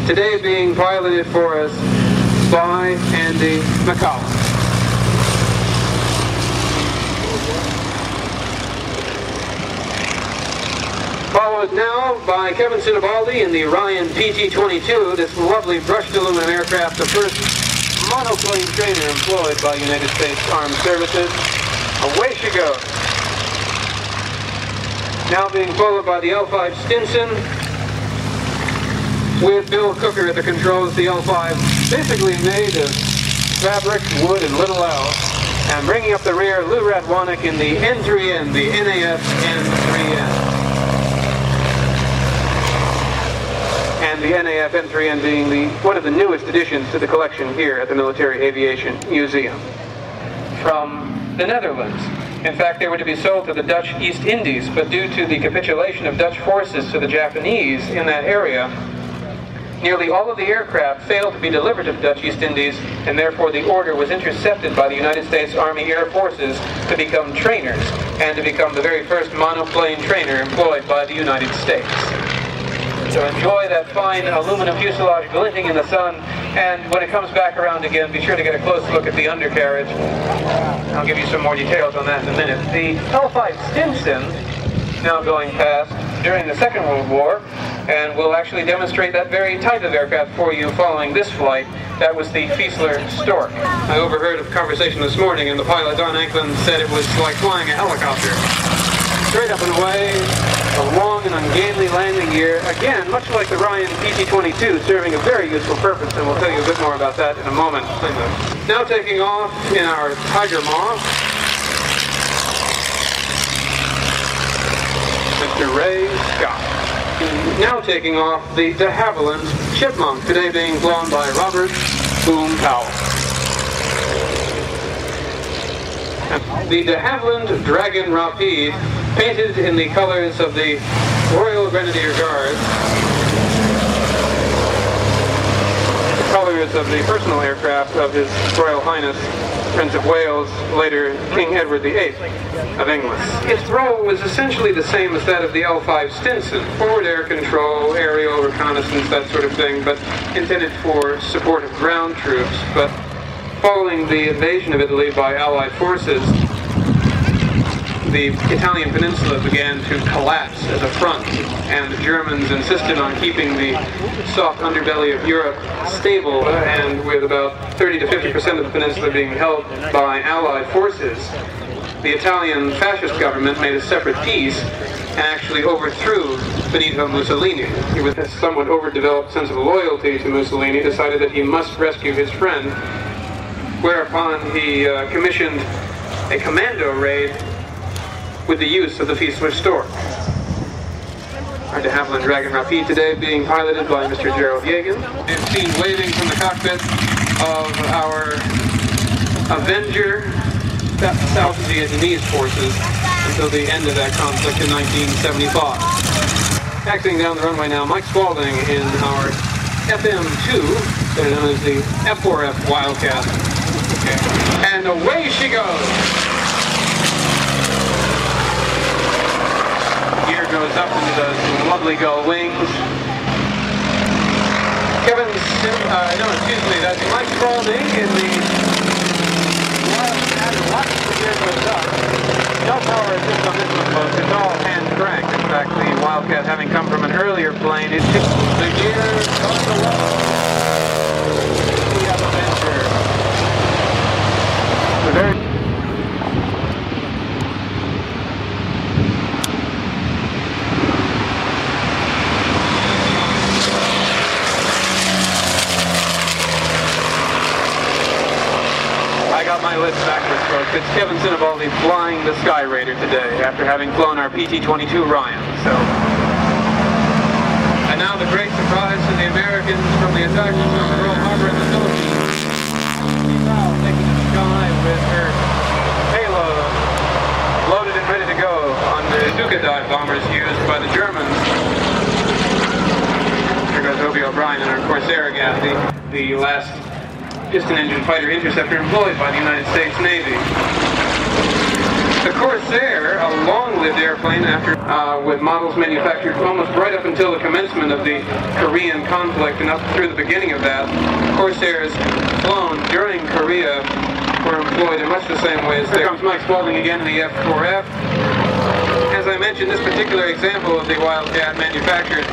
today being piloted for us by Andy McCollum. Followed now by Kevin Sinibaldi in the Orion PT-22, this lovely brushed aluminum aircraft, the first monoplane trainer employed by United States Armed Services. Away she goes. Now being followed by the L-5 Stinson, with Bill Cooker at the controls. The L-5 basically made of fabric, wood, and little else. And bringing up the rear, Lou Radwanek in the N3N, the NAF N3N. And the NAF N3N being one of the newest additions to the collection here at the Military Aviation Museum. From the Netherlands. In fact, they were to be sold to the Dutch East Indies, but due to the capitulation of Dutch forces to the Japanese in that area, nearly all of the aircraft failed to be delivered to the Dutch East Indies, and therefore the order was intercepted by the United States Army Air Forces to become trainers, and to become the very first monoplane trainer employed by the United States. So enjoy that fine aluminum fuselage glinting in the sun, and when it comes back around again, be sure to get a close look at the undercarriage. I'll give you some more details on that in a minute. The L-5 Stinson, now going past during the Second World War, and we'll actually demonstrate that very type of aircraft for you following this flight. That was the Fieseler Stork. I overheard a conversation this morning, and the pilot, Don Anklin, said it was like flying a helicopter. Straight up and away, a long and ungainly landing gear, again, much like the Orion PT-22, serving a very useful purpose, and we'll tell you a bit more about that in a moment. Now taking off in our Tiger Moth, Mr. Ray Scott. Now taking off the de Havilland Chipmunk, today being flown by Robert Boom Powell. The de Havilland Dragon Rapide, painted in the colors of the Royal Grenadier Guards, the colors of the personal aircraft of His Royal Highness Prince of Wales, later King Edward VIII of England. Its role was essentially the same as that of the L-5 Stinson, forward air control, aerial reconnaissance, that sort of thing, but intended for support of ground troops. But following the invasion of Italy by Allied forces, the Italian peninsula began to collapse as a front, and the Germans insisted on keeping the soft underbelly of Europe stable, and with about 30 to 50% of the peninsula being held by Allied forces, the Italian fascist government made a separate peace and actually overthrew Benito Mussolini. He, with a somewhat overdeveloped sense of loyalty to Mussolini, decided that he must rescue his friend, whereupon he commissioned a commando raid with the use of the Fieseler Stork. Our de Havilland Dragon Rapide today being piloted by Mr. Gerald Yegan. We've seen waving from the cockpit of our Avenger South Vietnamese forces until the end of that conflict in 1975. Taxiing down the runway now, Mike Spaulding in our FM2, better known as the F4F Wildcat. Okay. And away she goes! Gear goes up into those lovely gull wings. That's Mike Spaulding in the Wildcat, and watch the gear goes up. No power assist on this one, folks. It's all hand cranked. In fact, the Wildcat, having come from an earlier plane, it tips the gear on the wall. We have Avenger. My list backwards, folks. It's Kevin Sinibaldi flying the Sky Raider today after having flown our PT-22 Ryan. And now the great surprise to the Americans from the attacks on Pearl Harbor in the Philippines. Taking to the sky with her payload loaded and ready to go on the Stuka dive bombers used by the Germans. There goes Obie O'Brien and our Corsair again, the last piston engine fighter interceptor employed by the United States Navy. The Corsair Corsair, a long-lived airplane with models manufactured almost right up until the commencement of the Korean conflict and up through the beginning of that. Corsairs flown during Korea were employed in much the same way as there. Here comes Mike Spaulding again in the F-4F. As I mentioned, this particular example of the Wildcat manufactured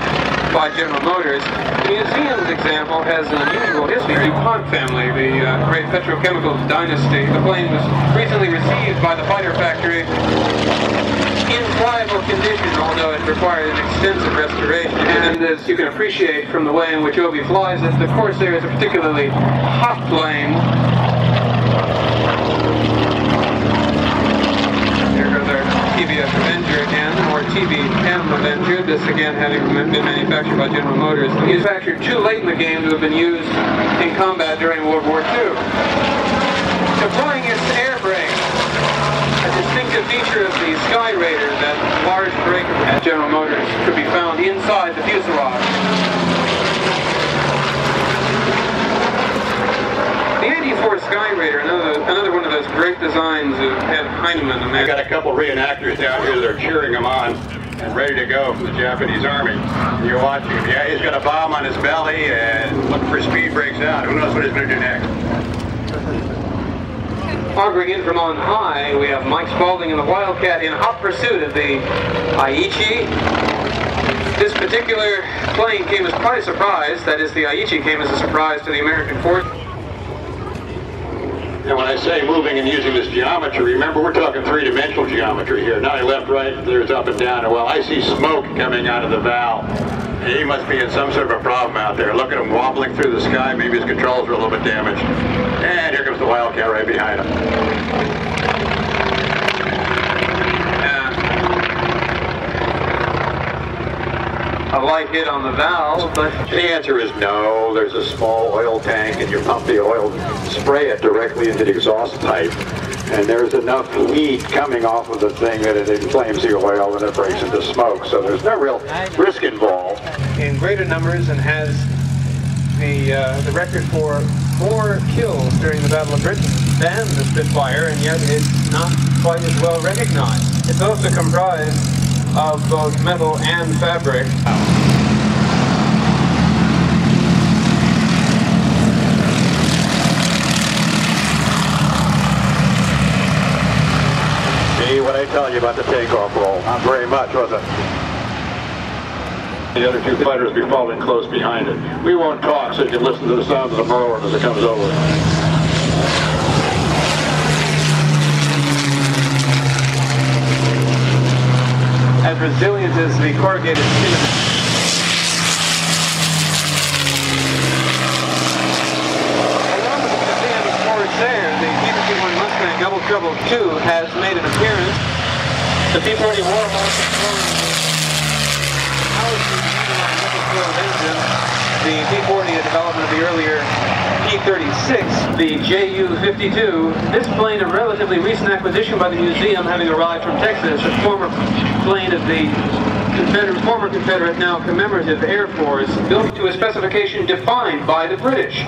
by General Motors, the museum's example has an unusual history. The DuPont family, the great petrochemicals dynasty. The plane was recently received by the fighter factory in flyable condition, although it required an extensive restoration. And as you can appreciate from the way in which Obi flies it, the Corsair is a particularly hot plane. TBF Avenger again, or TBM Avenger, this again having been manufactured by General Motors. Manufactured too late in the game to have been used in combat during World War II. Deploying its air brake, a distinctive feature of the Sky Raider, that large brake at General Motors, could be found inside the fuselage. The 84 Sky Raider, another one of those great designs of Ed Heinemann. I've got a couple reenactors down here that are cheering him on and ready to go from the Japanese Army. And you're watching him. Yeah, he's got a bomb on his belly and looking for speed breaks out. Who knows what he's going to do next? Auguring in from on high, we have Mike Spaulding and the Wildcat in hot pursuit of the Aichi. This particular plane came as quite a surprise. That is, the Aichi came as a surprise to the American force. And when I say moving and using this geometry, remember we're talking three-dimensional geometry here. Not left, right, there's up and down. And well, I see smoke coming out of the valve. And he must be in some sort of a problem out there. Look at him wobbling through the sky. Maybe his controls are a little bit damaged. And here comes the Wildcat right behind him. A light hit on the valve, but the answer is no. There's a small oil tank and you pump the oil, spray it directly into the exhaust pipe, and there's enough heat coming off of the thing that it inflames the oil and it breaks into smoke. So there's no real risk involved. In greater numbers and has the record for more kills during the Battle of Britain than the Spitfire, and yet it's not quite as well recognized. It's also comprised of both metal and fabric. See what I tell you about the takeoff roll? Not very much, was it? The other two fighters will be following close behind it. We won't talk so you can listen to the sound of the Merlin as it comes over. As resilient as the corrugated steel. Along with the museum of Corsair, the P-51 Mustang Double Trouble 2 has made an appearance. The P-40 Warhawk the P-40, a development of the earlier P-36, the Ju-52. This plane, a relatively recent acquisition by the museum, having arrived from Texas, a former plane of the former Confederate, now commemorative Air Force, built to a specification defined by the British.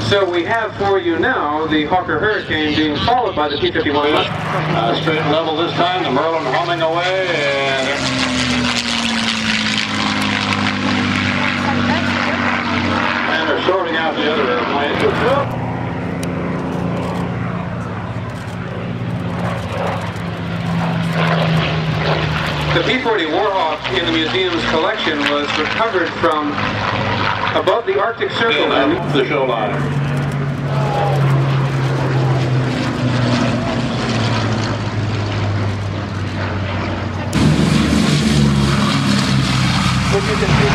So we have for you now the Hawker Hurricane being followed by the P-51. Straight and level this time, the Merlin humming away, and they're sorting out the other airplanes. The P-40 Warhawk in the museum's collection was recovered from above the Arctic Circle. The show line. Which you can see.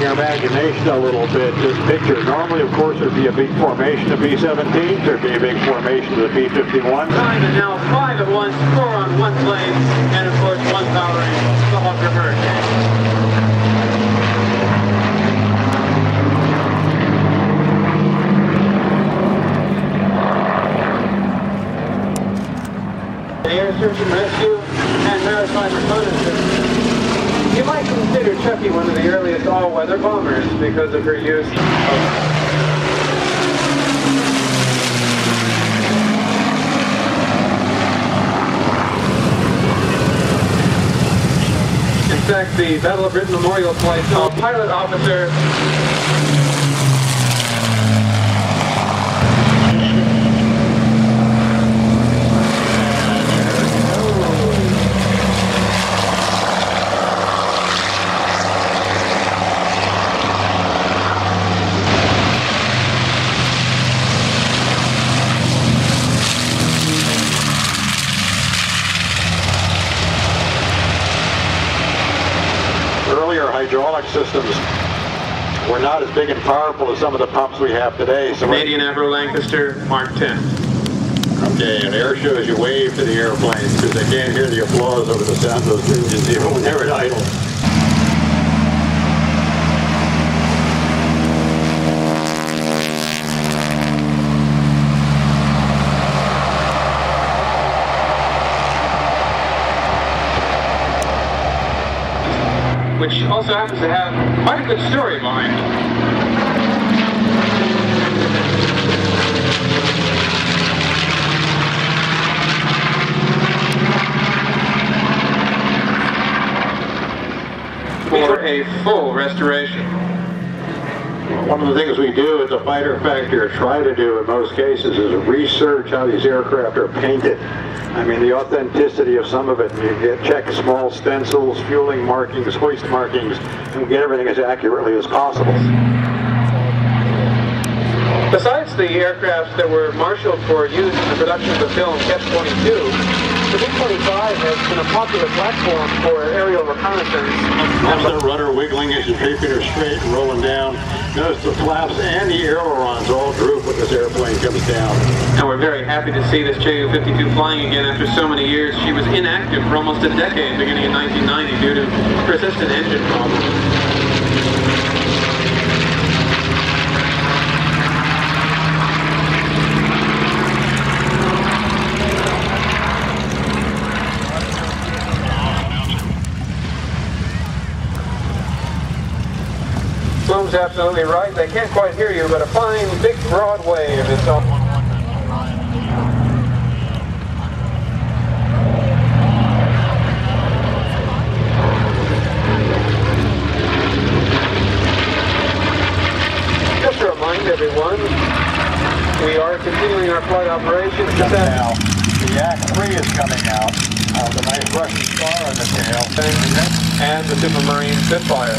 Imagination a little bit, this picture. Normally, of course, there'd be a big formation of B-17s, there'd be a big formation of the B-51. Time and now 5 at once, 4 on one plane, and of course 1 powering the Hawker Hurricane. Air search and rescue and maritime reconnaissance. You might consider Chucky one of the earliest all-weather bombers because of her use of... In fact, the Battle of Britain Memorial Flight, a pilot officer hydraulic systems were not as big and powerful as some of the pumps we have today. So Canadian Avro Lancaster Mark 10. Okay, and air shows you wave to the airplanes because they can't hear the applause over the sound of those engines even when they're at idle. Which also happens to have quite a good story behind it. For a full restoration. One of the things we do at the Fighter Factory, or try to do in most cases, is research how these aircraft are painted. I mean, the authenticity of some of it. You check small stencils, fueling markings, hoist markings, and get everything as accurately as possible. Besides the aircrafts that were marshaled for use in the production of the film Catch-22, the B-25 has been a popular platform for aerial reconnaissance. Notice the rudder wiggling as you keep her straight and rolling down. Notice the flaps and the ailerons all droop when this airplane comes down. And we're very happy to see this Ju-52 flying again after so many years. She was inactive for almost a decade beginning in 1990 due to persistent engine problems. Bloom's absolutely right. They can't quite hear you, but a fine, big, broad wave is all. Just to remind everyone, we are continuing our flight operations. Now, the Yak-3 is coming out. The nice Russian star on the tail. And the Supermarine Spitfire.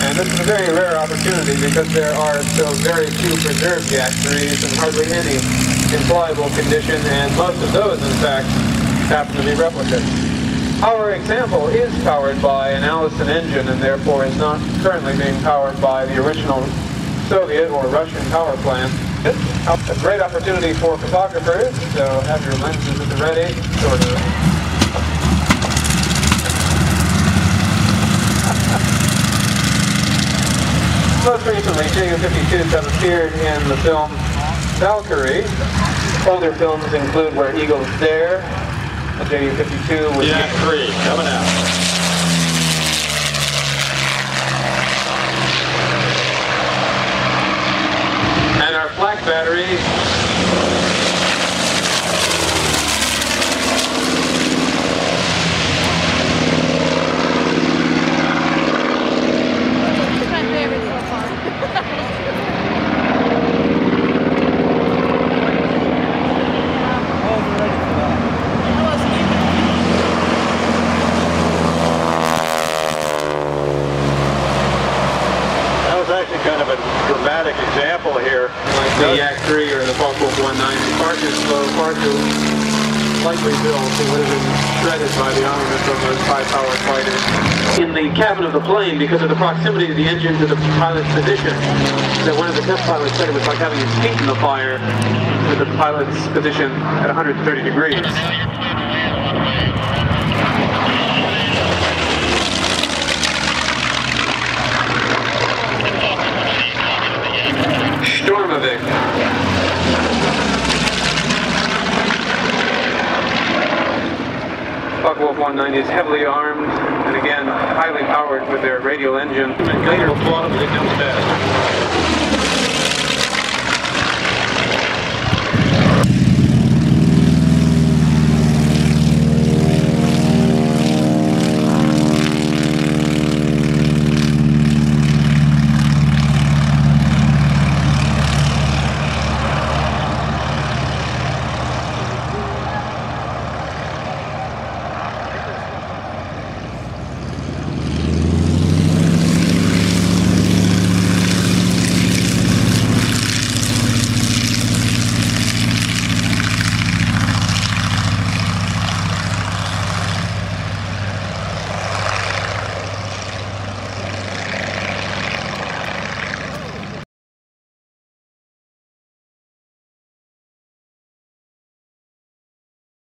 And this is a very rare opportunity because there are so very few preserved Yak-3s and hardly any in flyable condition, and most of those, in fact, happen to be replicas. Our example is powered by an Allison engine and therefore is not currently being powered by the original Soviet or Russian power plant. It's a great opportunity for photographers, so have your lenses at the ready, sort of. Most recently, Ju-52s have appeared in the film Valkyrie. Older films include Where Eagles Dare, a Ju-52 with Yak-3 coming out. And our flak battery. Kind of a dramatic example here. Like the Yak-3 or the Focke-Wulf 190. Far too slow, far too lightly built. It would have been shredded by the armament from those high-powered fighters. In the cabin of the plane, because of the proximity of the engine to the pilot's position, that one of the test pilots said it was like having his feet in the fire with the pilot's position at 130 degrees. Stormovic. F-190s, heavily armed, and again, highly powered with their radial engine. Later, applaud them as it comes fast.